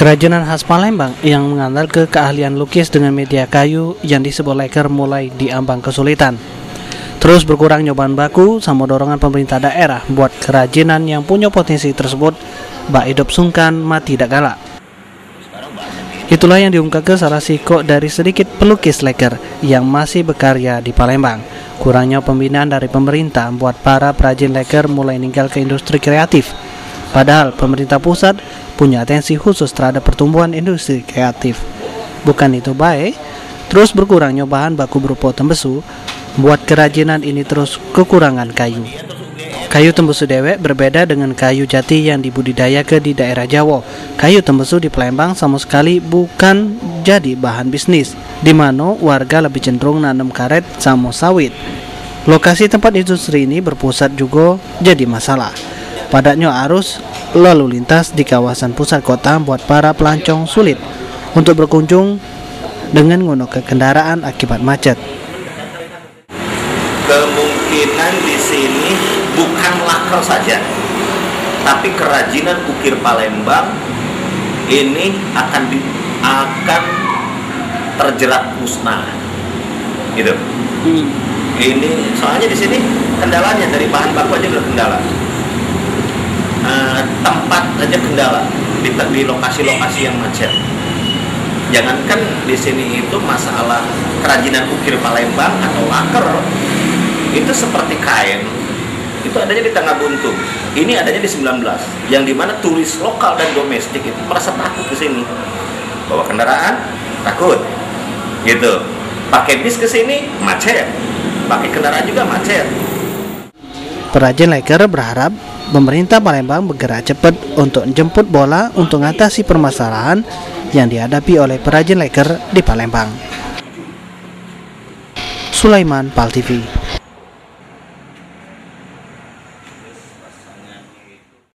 Kerajinan khas Palembang yang mengandalkan keahlian lukis dengan media kayu yang disebut lacquer mulai diambang kesulitan. Terus berkurangnya bahan baku sama dorongan pemerintah daerah buat kerajinan yang punya potensi tersebut bak hidup sungkan mati dak galak. Itulah yang diungkapkan salah siko dari sedikit pelukis lacquer yang masih berkarya di Palembang. Kurangnya pembinaan dari pemerintah buat para perajin lacquer mulai ninggal ke industri kreatif. Padahal pemerintah pusat punya atensi khusus terhadap pertumbuhan industri kreatif. Bukan itu baik, terus berkurangnya bahan baku berupa tembesu, buat kerajinan ini terus kekurangan kayu. Kayu tembesu dewek berbeda dengan kayu jati yang dibudidayakan di daerah Jawa. Kayu tembesu di Palembang sama sekali bukan jadi bahan bisnis, di mana warga lebih cenderung nanam karet sama sawit. Lokasi tempat industri ini berpusat juga jadi masalah. Padatnya arus lalu lintas di kawasan pusat kota buat para pelancong sulit untuk berkunjung dengan menggunakan kendaraan akibat macet. Kemungkinan di sini bukan lacquer saja, tapi kerajinan ukir Palembang ini akan terjerat musnah, gitu. Ini soalnya di sini kendalanya dari bahan baku aja udah kendala. Tempat aja kendala di lokasi-lokasi yang macet. Jangankan di sini itu masalah kerajinan ukir Palembang atau lacquer, itu seperti kain, itu adanya di Tangga Buntung. Ini adanya di 19, yang dimana turis lokal dan domestik itu merasa takut ke sini. Bawa kendaraan takut, gitu. Pakai bis ke sini macet, pakai kendaraan juga macet. Perajin lacquer berharap pemerintah Palembang bergerak cepat untuk menjemput bola untuk mengatasi permasalahan yang dihadapi oleh perajin lacquer di Palembang. Sulaiman, PAL TV.